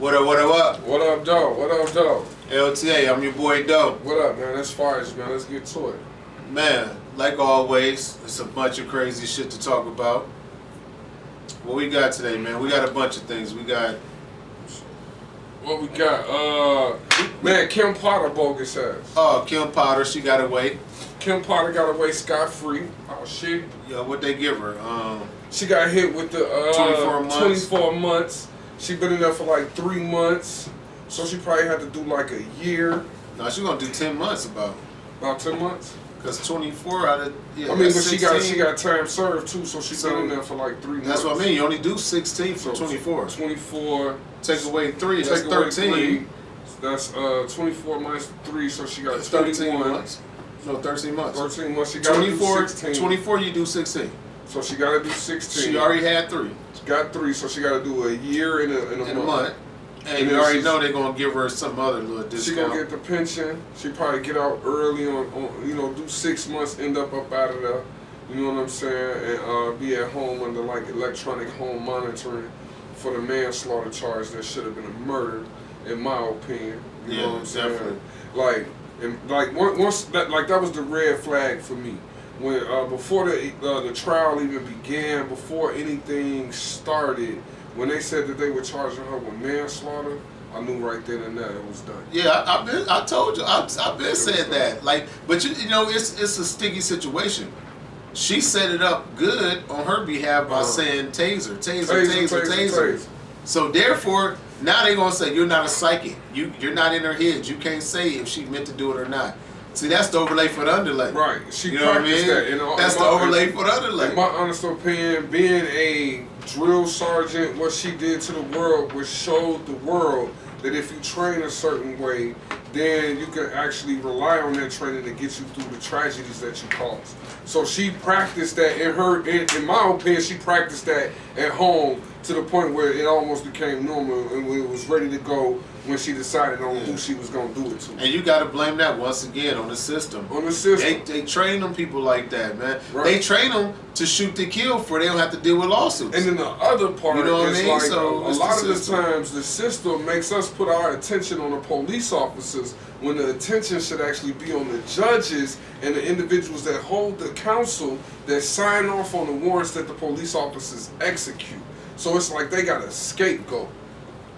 What up, what up, what? What up, Doe? What up, Doe? LTA, I'm your boy Doe. What up, man? That's fire, man. Let's get to it. Man, like always, it's a bunch of crazy shit to talk about. What we got today, man? We got a bunch of things. We got... What we got? Man, Kim Potter bogus ass. Oh, Kim Potter, she got away. Kim Potter got away scot-free. Oh, shit. Yeah, what they give her? She got hit with the 24 months. 24 months. She been in there for like 3 months. So she probably had to do like a year. No, she gonna do 10 months about. About 10 months? Cause 24 out of, yeah, I mean, but 16. she got time served too, so she been in there for like 3 months. That's what I mean. You only do 16 for 24. 24. Take away 3, that's take away 13. 3, that's 24 minus 3, so she got That's 13 21. months. No, 13 months. 13 months. She got 24, 16. 24, you do 16. So she got to do 16. She already had 3. She got 3, so she got to do a year in a month. And you already know they're gonna give her some other little discount. She gonna get the pension. She probably get out early on do 6 months, end up out of there. You know what I'm saying? And be at home under like electronic home monitoring for the manslaughter charge that should have been a murder, in my opinion. You know what I'm saying? Definitely. Once that was the red flag for me. When before the trial even began, before anything started. When they said that they were charging her with manslaughter, I knew right then and there it was done. Yeah, I told you, I've been saying that. Like, but you know, it's a sticky situation. She set it up good on her behalf by saying taser. So therefore, now they're gonna say you're not a psychic. You're not in her head. You can't say if she meant to do it or not. See, that's the overlay for the underlay. Right. She practiced that. That's the overlay for the underlay. In my honest opinion, being a drill sergeant, what she did to the world was showed the world that if you train a certain way, then you can actually rely on that training to get you through the tragedies that you cause. So she practiced that in my opinion, she practiced that at home to the point where it almost became normal and it was ready to go when she decided on who she was going to do it to. And you got to blame that once again on the system. On the system. They train them people like that, man. Right. They train them to shoot to kill for they don't have to deal with lawsuits. And then the other part you know what is I mean? like So a lot of the times the system makes us put our attention on the police officers when the attention should actually be on the judges and the individuals that hold the counsel that sign off on the warrants that the police officers execute. So it's like they got a scapegoat.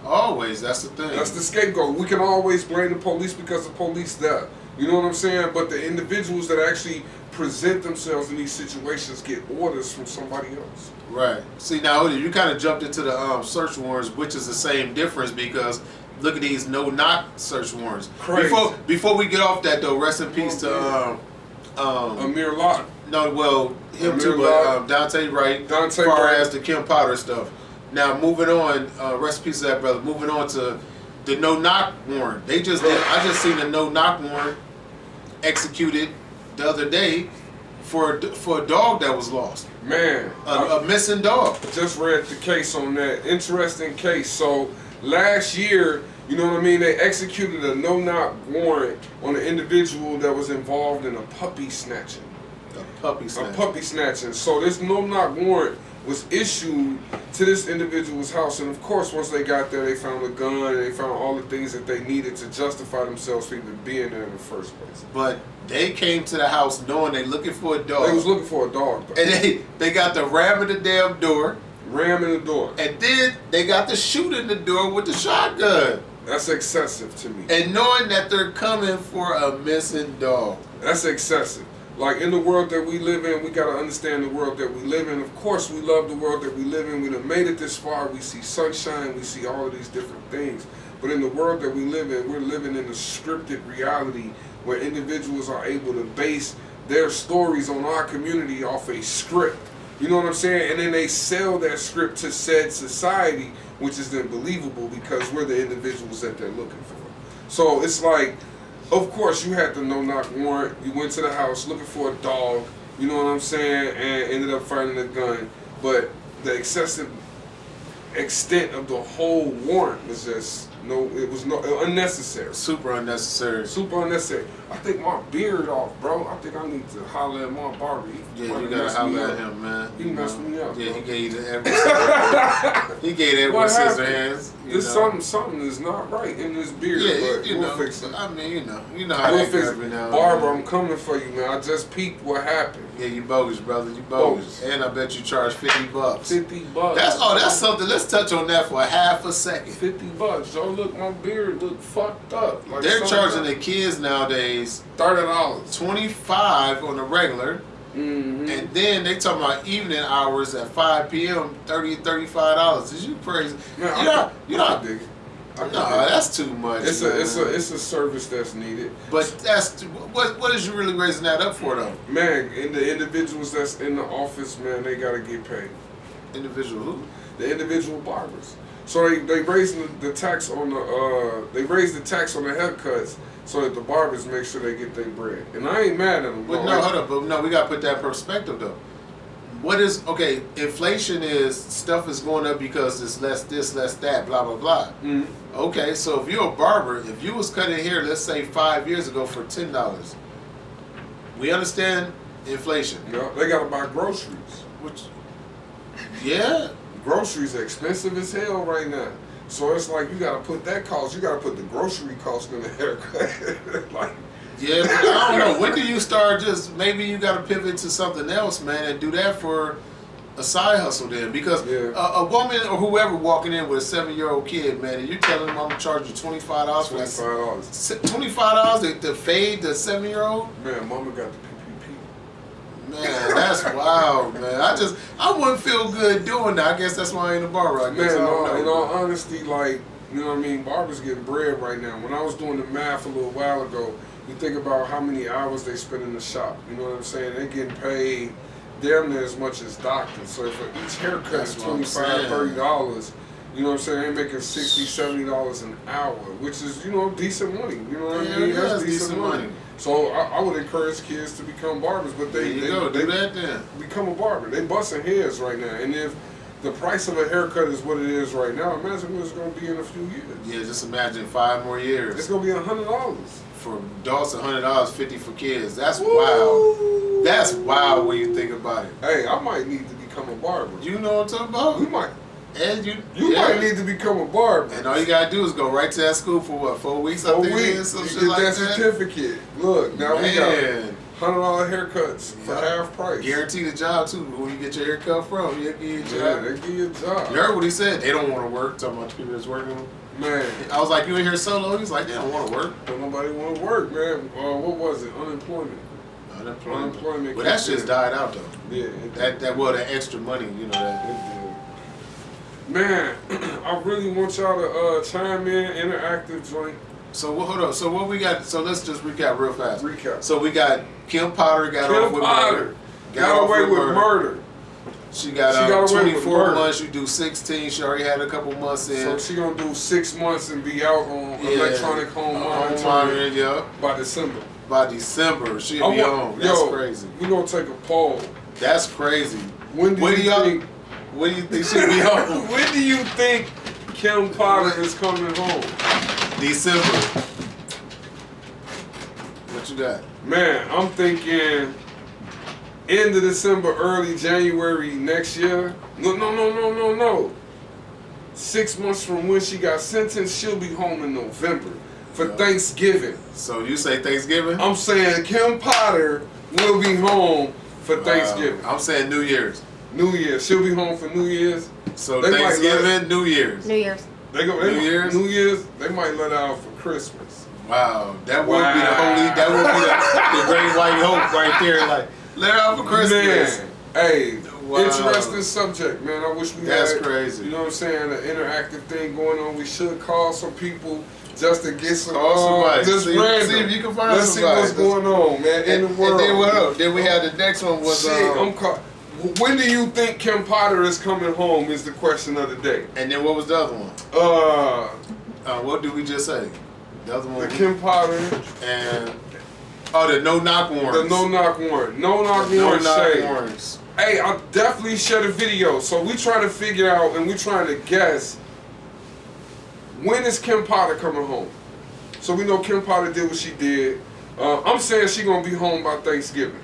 Always, that's the thing. That's the scapegoat. We can always blame the police because the police there. You know what I'm saying? But the individuals that actually present themselves in these situations get orders from somebody else. Right. See, now you kind of jumped into the search warrants, which is the same difference because look at these no-knock search warrants. Crazy. Before we get off that though, rest in peace to Amir Locke. No, well, him too, but Dante Wright, as far as the Kim Potter stuff. Now, moving on, rest in peace to that brother. Moving on to the no-knock warrant. I just seen a no-knock warrant executed the other day for a dog that was lost. Man, a missing dog. Just read the case on that. Interesting case. So last year, you know what I mean, they executed a no-knock warrant on an individual that was involved in a puppy snatching. A puppy snatching. So this no-knock warrant was issued to this individual's house, and of course once they got there they found a gun and they found all the things that they needed to justify themselves for even being there in the first place. But they came to the house knowing they looking for a dog. They was looking for a dog though. And they got the ram in the damn door. Ram in the door. And then they got the shoot in the door with the shotgun. That's excessive to me. And knowing that they're coming for a missing dog. That's excessive. Like in the world that we live in, we gotta understand the world that we live in. Of course, we love the world that we live in. We done made it this far. We see sunshine. We see all of these different things. But in the world that we live in, we're living in a scripted reality where individuals are able to base their stories on our community off a script. You know what I'm saying? And then they sell that script to said society, which is then believable because we're the individuals that they're looking for. So it's like, of course, you had the no-knock warrant. You went to the house looking for a dog, you know what I'm saying, and ended up finding a gun. But the excessive extent of the whole warrant was just unnecessary. Super unnecessary. Super unnecessary. I think my beard off, bro. I think I need to holler at my barber. Yeah, you gotta holler at him, man. He messed me up. Yeah, bro. he gave you the Edward Scissorhands. He gave Edward Scissorhands. Something is not right in this beard. Yeah, but you we'll know. fix it. I mean, you know how We'll that fix goes it. every now and Barbara, then. I'm coming for you, man. I just peeped what happened. Yeah, you bogus, brother. You bogus. And I bet you charge $50. $50. That's something. Let's touch on that for a half a second. $50. Yo, look, my beard look fucked up. Like they're charging the kids nowadays $30, $25 on the regular. Mm-hmm. And then they talking about evening hours at 5 p.m. $35. Is you crazy? Man, you know. I dig it. No, that's too much. It's a service that's needed. But that's what is you really raising that up for though? Man, and the individuals that's in the office, man, they gotta get paid. Individual who? The individual barbers. So they raising the tax on the haircuts so that the barbers make sure they get their bread. And I ain't mad at them. But no, hold up. But no, we gotta put that in perspective though. What is inflation is stuff is going up because it's less this, less that, blah blah blah. Mm-hmm. Okay, so if you're a barber, if you was cutting hair, let's say 5 years ago for $10, we understand inflation. Yeah, they gotta buy groceries. Which, yeah, groceries are expensive as hell right now. So it's like you gotta put that cost. You gotta put the grocery cost in the haircut. Like. Yeah, but I don't know. When do you start maybe you got to pivot to something else, man, and do that for a side hustle then? Because a woman or whoever walking in with a 7-year-old kid, man, and you telling them I'm going to charge you $25 for that. $25 to fade the 7-year-old? Man, mama got the PPP. Man, that's wild, man. I wouldn't feel good doing that. I guess that's why I ain't a barber. Man, in all honesty, like, you know what I mean, barbers getting bread right now. When I was doing the math a little while ago, you think about how many hours they spend in the shop. You know what I'm saying? They getting paid damn near as much as doctors. So for each haircut is $25, $30. You know what I'm saying? They making $60, $70 an hour, which is, you know, decent money. You know what I mean? That's decent money. So I would encourage kids to become barbers, but they do that then. Become a barber. They busting heads right now, and if the price of a haircut is what it is right now, imagine what it's going to be in a few years. Yeah, just imagine 5 more years. It's going to be $100. For adults, $100, $50 for kids. That's wild. That's wild when you think about it. Hey, I might need to become a barber. You know what I'm talking about? You might. And you might need to become a barber. And all you gotta do is go right to that school for what, 4 weeks? 4 weeks. Some shit like that certificate. Look, now we got $100 haircuts for half price. Guarantee the job too. Who you get your haircut from? You give you a job. Yeah, they give you a job. You heard what he said? They don't want to work. Talking about the people that's working. Man, I was like, you in here solo? He's like, they don't want to work. Don't nobody want to work, man. What was it? Unemployment. Unemployment. But that shit's died out though. Yeah. That extra money, you know that. It did. Man, I really want y'all to chime in, interactive joint. So hold up. So what we got? So let's just recap real fast. Recap. So we got Kim Potter got off with murder. Got away with murder. She got 24 months. You do 16. She already had a couple months in. So she gonna do 6 months and be out on electronic home monitoring. Yeah. By December. By December, she'll be home. That's crazy. We gonna take a poll. That's crazy. When do you think she'll be home? When do you think Kim Potter is coming home? December. What you got? Man, I'm thinking end of December, early January next year. No. 6 months from when she got sentenced, she'll be home in November for Thanksgiving. So you say Thanksgiving? I'm saying Kim Potter will be home for Thanksgiving. I'm saying New Year's. New Year's. She'll be home for New Year's. So Thanksgiving, New Year's. New Year's. New Year's. They might let her out for Christmas. Wow, that would be the holy. That would be the great white hope right there. Like, let her out for Christmas. Man, hey, interesting subject, man. I wish we That's had, crazy. You know what I'm saying, an interactive thing going on. We should call some people just to get some. Somebody. Just see if you can find Let's somebody. Let's see what's going on, man, in the world. And then what else? Then we had the next one was. When do you think Kim Potter is coming home? Is the question of the day. And then what was the other one? What did we just say? The other one. The Kim Potter and the no knock warrants. The no knock warrant. No knock warrants. Hey, I definitely shared a video. So we trying to figure out and we trying to guess when is Kim Potter coming home. So we know Kim Potter did what she did. I'm saying she gonna be home by Thanksgiving.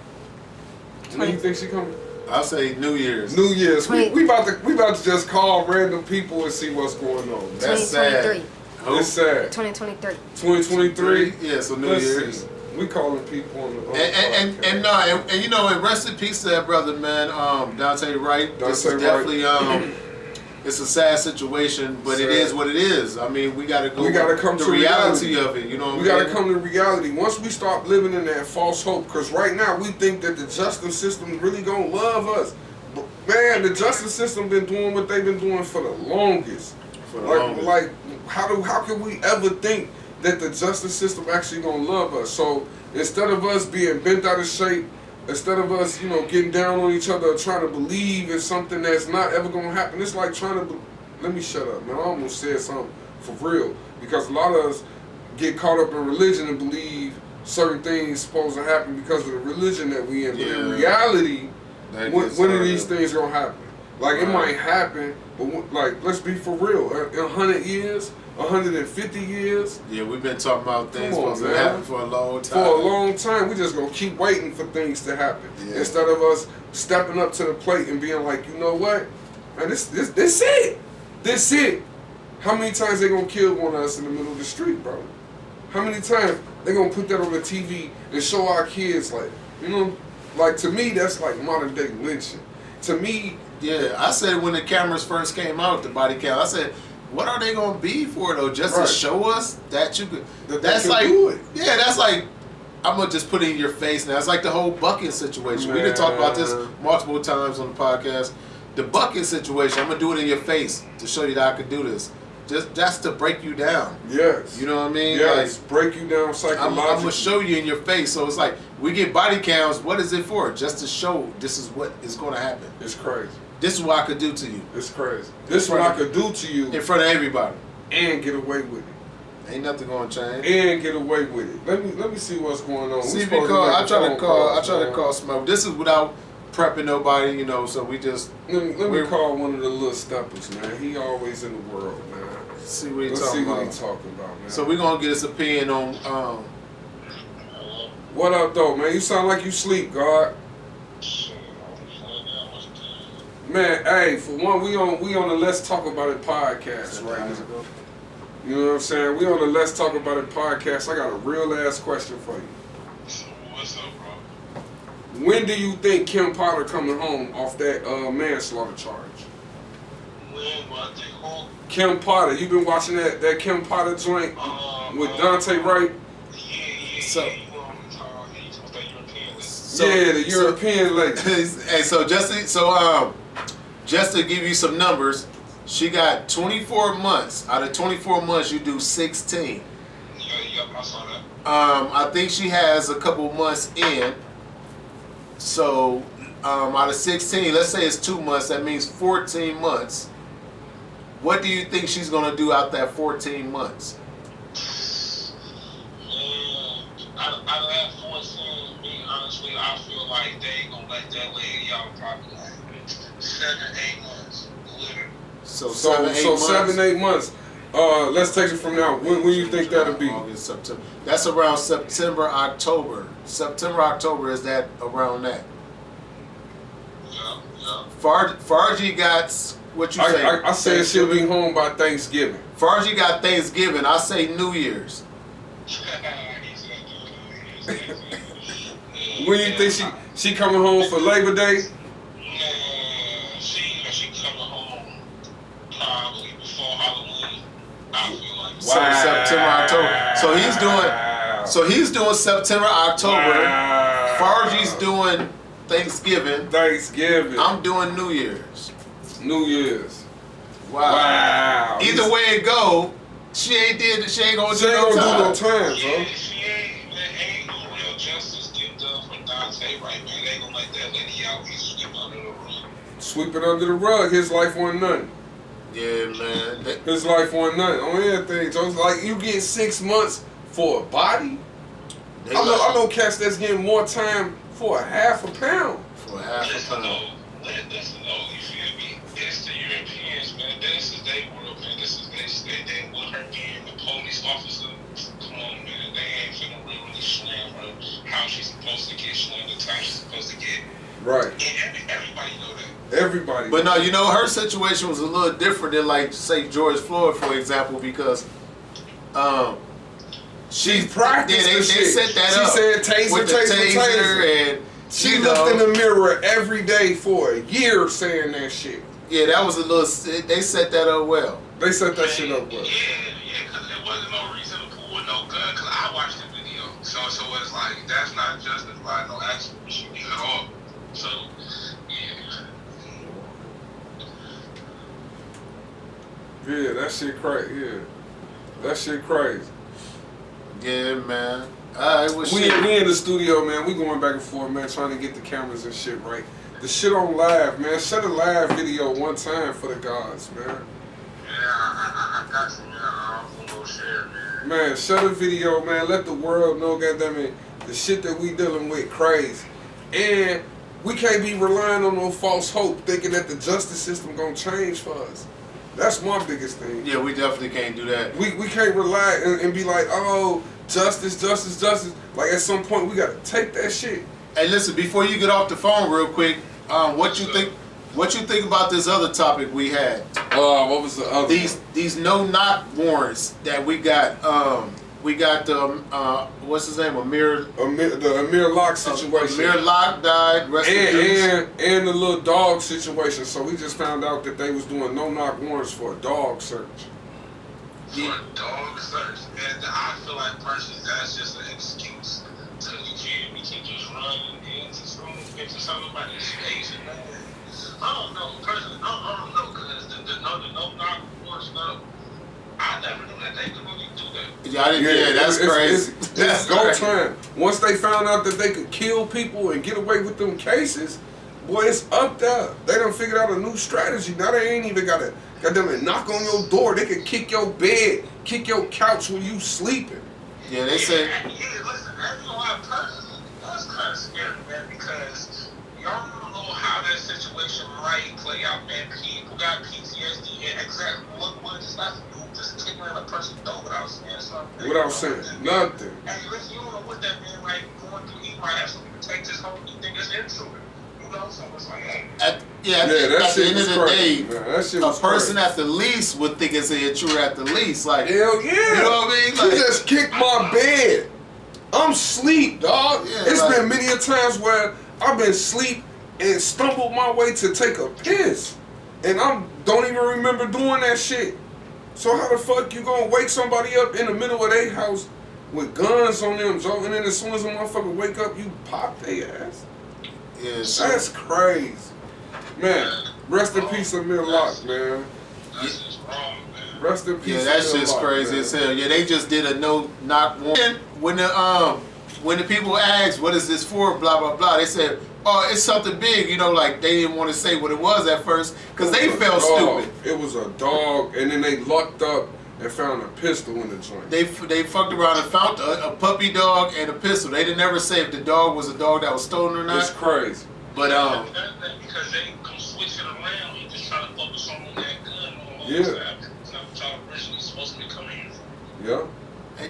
When do you think she coming? I'll say New Year's. New Year's. We about to just call random people and see what's going on. That's sad. It's sad. 2023. 2023. Yeah, so New Year's. We calling people on the and you know, and rest in peace to that brother, man. Dante Wright. This is definitely it's a sad situation, but it is what it is. I mean, we gotta go. We gotta come to the reality of it. You know, we gotta come to reality. Once we stop living in that false hope, because right now we think that the justice system is really gonna love us. But man, the justice system been doing what they've been doing for the longest. Like, how can we ever think that the justice system actually gonna love us? So instead of us being bent out of shape, instead of us, you know, getting down on each other, trying to believe in something that's not ever gonna happen, it's like trying to. Let me shut up, man. I almost said something for real, because a lot of us get caught up in religion and believe certain things supposed to happen because of the religion that we in. But in reality, when are these things gonna happen? Like, it might happen, but like, let's be for real. In 100 years, 150 years. Yeah, we've been talking about things supposed to happen for a long time. For a long time, we just gonna keep waiting for things to happen instead of us stepping up to the plate and being like, you know what, man, this it. How many times they gonna kill one of us in the middle of the street, bro? How many times they gonna put that on the TV and show our kids, like, you know, like, to me that's like modern day lynching. To me. Yeah, I said when the cameras first came out, the body cam, I said, what are they gonna be for though? Just to show us that you could. That's like, do it. Yeah, that's like, I'm gonna just put it in your face now. It's like the whole bucket situation. We didn't talk about this multiple times on the podcast. The bucket situation, I'm gonna do it in your face to show you that I could do this. Just to break you down. Yes. You know what I mean? Yes. Like, break you down psychologically. I'm gonna show you in your face. So it's like, we get body cams. What is it for? Just to show this is what is gonna happen. It's crazy. This is what I could do to you. It's crazy. This is what I could do to you in front of everybody, and get away with it. Ain't nothing gonna change. And get away with it. Let me see what's going on. See, because I try to call Smoke. This is without prepping nobody, you know. So we just let me call one of the little steppers, man. He always in the world, man. See what Let's see what he talking about, man. So we're gonna get his opinion on. What up, though, man? You sound like you sleep, God. Man, hey, for one, we on the Let's Talk About It podcast right now. You know what I'm saying? We on the Let's Talk About It podcast. I got a real ass question for you. What's up, bro? When do you think Kim Potter coming home off that manslaughter charge? When? What? They who? Kim Potter. You been watching that Kim Potter joint with Dante Wright? Yeah. So. The European lady. Hey, so just to give you some numbers, she got 24 months. Out of 24 months, you do 16. Yep, I saw that. I think she has a couple months in. So out of 16, let's say it's 2 months. That means 14 months. What do you think she's gonna do out that 14 months? Out of that 14, me honestly, I feel like they ain't gonna let that lady out probably like 7-8 months. Literally. So 7-8 months. Let's take it from now. When you think that'll be? August, September. That's around September, October. September, October, is that around that? Yeah. Fargie got what you say? I said she'll be home by Thanksgiving. Fargie got Thanksgiving. I say New Year's. When you think she coming home for Labor Day? She coming home probably before Halloween. I feel like. So September, October. So he's doing September, October. Fargie's doing Thanksgiving. I'm doing New Year's. Wow. Either way it go, she ain't gonna do no time, bro. Ain't no real justice getting done for Dante right, man. They ain't gonna let that lady out. He's sweeping under the rug. Sweeping under the rug. His life wasn't nothing. Yeah, man. His life wasn't nothing. On everything. So it's like you get 6 months for a body. I know cats that's getting more time for a half a pound. Listen, though, you feel me? It's the Europeans, man. This is their world, man. This is they with her being the police officer. Come on, man. They ain't finna really slam her how she's supposed to get slammed, the time she's supposed to get. Right. And everybody know that. Everybody. But no, you know, her situation was a little different than, like, say, George Floyd, for example, because she practiced they set that she up. She said taser, with the taser. And she looked in the mirror every day for a year saying that shit. Yeah, that was a little. They set that up well. They set that shit up well. Yeah, because there wasn't no reason to pull no gun. Because I watched the video, so it's like that's not justified no action shooting at all. So yeah, that shit crazy. Yeah, that shit crazy. Yeah, man. Alright, we in the studio, man. We going back and forth, man, trying to get the cameras and shit right. The shit on live, man. Shut a live video one time for the gods, man. Yeah, I got some, I'm gonna go share, man. Man, shut a video, man. Let the world know, goddammit, the shit that we dealing with crazy. And we can't be relying on no false hope, thinking that the justice system gonna change for us. That's my biggest thing. Yeah, we definitely can't do that. We can't rely and be like, oh, justice. Like at some point we gotta take that shit. Hey, listen, before you get off the phone real quick, what you think about this other topic we had? What was the other These no-knock warrants that we got. We got the what's his name? the Amir Locke situation. Amir Locke died. Rest in peace. And the little dog situation. So we just found out that they was doing no-knock warrants for a dog search. For a dog search, and I feel like personally that's just an excuse. So we can't just run into something about this Asian man. I don't know personally. I don't know because the no-knock warrant stuff. I never knew that they could really do that. Yeah, that's crazy. That's go time. Once they found out that they could kill people and get away with them cases, boy, it's up there. They done figured out a new strategy. Now they ain't even gotta knock on your door. They could kick your bed, kick your couch when you sleeping. Yeah, they say. Yeah, listen, that's why personally, that's kind of scary, man, because y'all don't know how that situation might play out, man. People got PTSD and exactly what just like you just taking around a person's door without saying something. Without saying nothing. And listen, you don't know what that man might be going through. He might have something to take this home. He think it's into it. You know, so it's like, hey. At the end of the day, a person crazy. at the least would think it's an intruder at the least. Like, hell yeah. You know what I mean? Like, you just kicked my bed. I'm asleep, dog. Yeah, It's been many a times where I've been asleep and stumbled my way to take a piss. And I don't even remember doing that shit. So how the fuck you gonna wake somebody up in the middle of their house with guns on them, Joe, and then as soon as a motherfucker wake up, you pop their ass? yeah, That's crazy. Man, rest in peace, Amir Locke, man. That's just wrong, man. Rest in peace. Yeah, that's Amir just Locke, crazy man. as hell. Yeah, they just did a no-knock warrant. When the people asked, what is this for, blah, blah, blah, they said, oh, it's something big, you know, like they didn't want to say what it was at first because they felt stupid. It was a dog, and then they lucked up and found a pistol in the joint. They fucked around and found a puppy dog and a pistol. They didn't ever say if the dog was a dog that was stolen or not. It's crazy. But because they come switching around, you just try to focus on that gun. Yeah. It's not what y'all originally supposed to be coming in for. Yeah.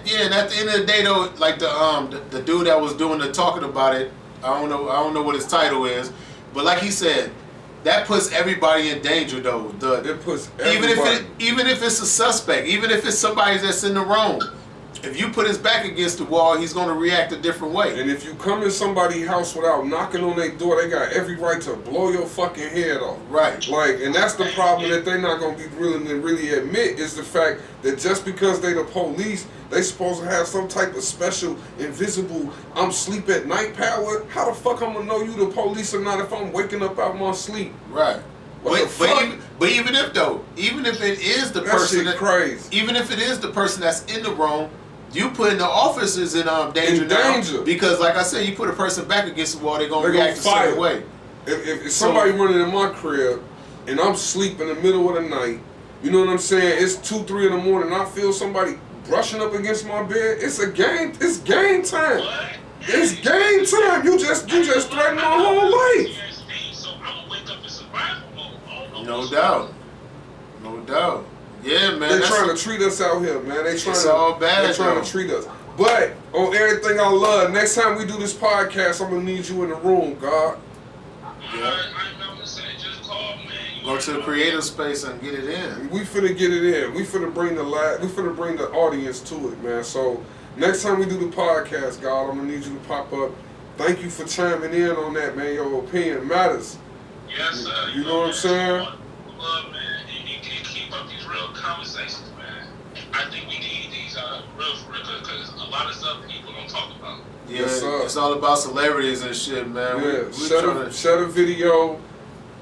yeah, and at the end of the day though, like the dude that was doing the talking about it, I don't know what his title is, but like he said, that puts everybody in danger though. It puts everybody. Even if it's a suspect, even if it's somebody that's in the wrong, if you put his back against the wall, he's gonna react a different way. And if you come in somebody's house without knocking on their door, they got every right to blow your fucking head off. Right. Like, and that's the problem that they're not gonna be willing to really admit is the fact that just because they the police, they supposed to have some type of special, invisible, I'm sleep at night power. How the fuck I'm gonna know you the police or not if I'm waking up out my sleep? Right. But even if it is the person that crazy. Even if it is the person that's in the wrong, you putting the officers in danger now. Because like I said, you put a person back against the wall, they're gonna react a certain way. If somebody running in my crib and I'm asleep in the middle of the night, you know what I'm saying? It's 2, 3 in the morning. I feel somebody brushing up against my bed. It's a game. It's game time. What? It's game time. You just threatened my whole life. So I'm gonna wake up in survival mode. No doubt. Yeah, man. They trying to treat us out here, man. They trying to treat us. But on everything I love, next time we do this podcast, I'm gonna need you in the room, God. I'm gonna say, just call, man. Go to the creative space and get it in. We finna get it in. We finna bring the audience to it, man. So next time we do the podcast, God, I'm gonna need you to pop up. Thank you for chiming in on that, man. Your opinion matters. Yes, sir. You know what I'm saying? Love, man. And keep up these real conversations, man. I think we need these real, because a lot of stuff people don't talk about. Yeah, it's all about celebrities and shit, man. Yeah, share a video.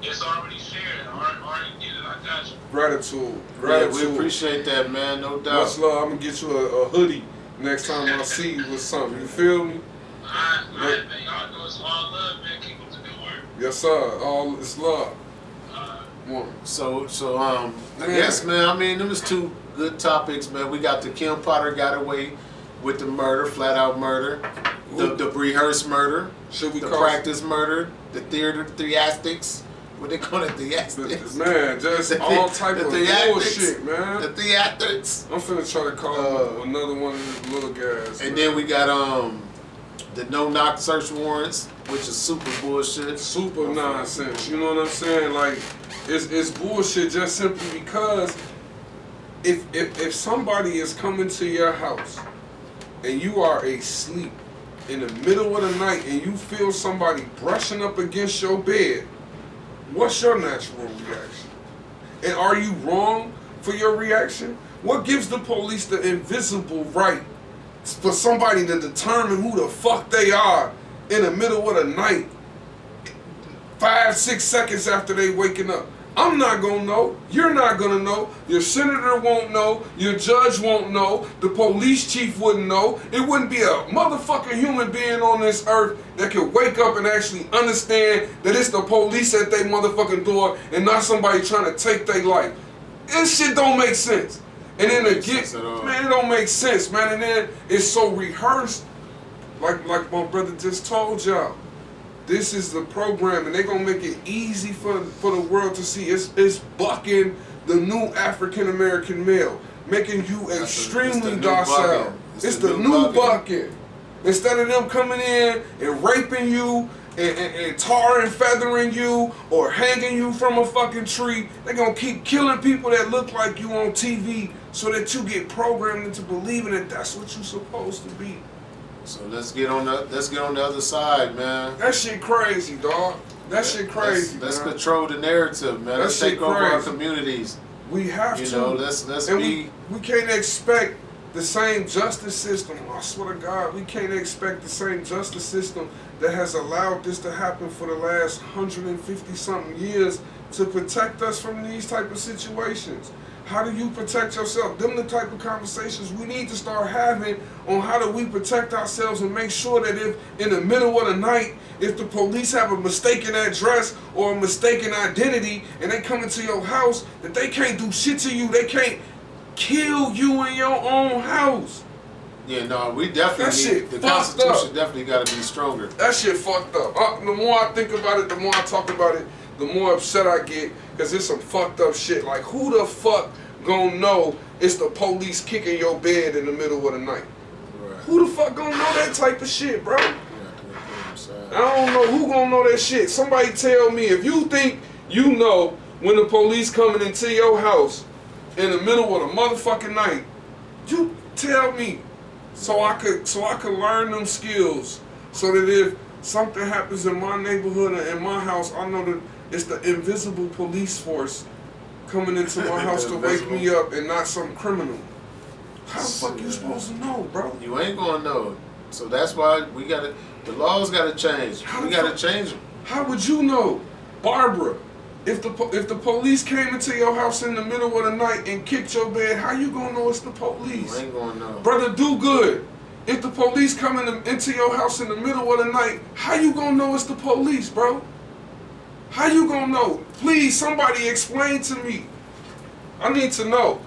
It's already shared. Already did it. I got you. Gratitude. Yeah, we appreciate that, man. No doubt. Much love. I'm gonna get you a hoodie next time I see you with something. You feel me? Man. Y'all know it's all love, man. Keep up the good work. Yes, sir. All it's love. So, I guess, man. I mean, them was two good topics, man. We got the Kim Potter got away with the murder, flat out murder, the rehearsed murder, the practice murder, the theatrics. What they call it, theatrics? Man, just all type of bullshit, man. The theatrics. I'm finna try to call another one of these little guys. And then we got the no-knock search warrants, which is super bullshit. Super nonsense. You know what I'm saying? Like, it's bullshit just simply because if somebody is coming to your house and you are asleep in the middle of the night and you feel somebody brushing up against your bed, what's your natural reaction? And are you wrong for your reaction? What gives the police the invisible right for somebody to determine who the fuck they are in the middle of the night, 5-6 seconds after they waking up? I'm not gonna know. You're not gonna know. Your senator won't know. Your judge won't know. The police chief wouldn't know. It wouldn't be a motherfucking human being on this earth that could wake up and actually understand that it's the police at their motherfucking door and not somebody trying to take their life. This shit don't make sense. And then again, man, it don't make sense, man. And then it's so rehearsed. Like my brother just told y'all. This is the program, and they're going to make it easy for the world to see. It's bucking the new African-American male, making you extremely docile. It's the new bucking. Instead of them coming in and raping you and tar and feathering you or hanging you from a fucking tree, they're going to keep killing people that look like you on TV so that you get programmed into believing that that's what you're supposed to be. So let's get on the other side, man. That shit crazy, dog. That shit crazy. Let's control the narrative, man. Let's take over our communities. We have to. You know, let's be. We can't expect the same justice system. I swear to God, we can't expect the same justice system that has allowed this to happen for the last 150 something years to protect us from these type of situations. How do you protect yourself? Them the type of conversations we need to start having on how do we protect ourselves and make sure that if in the middle of the night, if the police have a mistaken address or a mistaken identity and they come into your house, that they can't do shit to you. They can't kill you in your own house. Yeah, no, we definitely need, the Constitution definitely got to be stronger. That shit fucked up. The more I think about it, the more I talk about it, the more upset I get, because it's some fucked up shit. Like, who the fuck gonna know it's the police kicking your bed in the middle of the night? Right. Who the fuck gonna know that type of shit, bro? I don't know who gonna know that shit. Somebody tell me, if you think you know when the police coming into your house in the middle of the motherfucking night, you tell me so I could learn them skills so that if something happens in my neighborhood or in my house, I know that it's the invisible police force coming into my house to wake me up and not some criminal. How the fuck you supposed to know, bro? You ain't gonna know. So that's why the laws gotta change. We gotta change them. How would you know? Barbara, if the police came into your house in the middle of the night and kicked your bed, how you gonna know it's the police? You ain't gonna know. Brother, do good. If the police come into your house in the middle of the night, how you gonna know it's the police, bro? How you gonna know? Please, somebody explain to me. I need to know.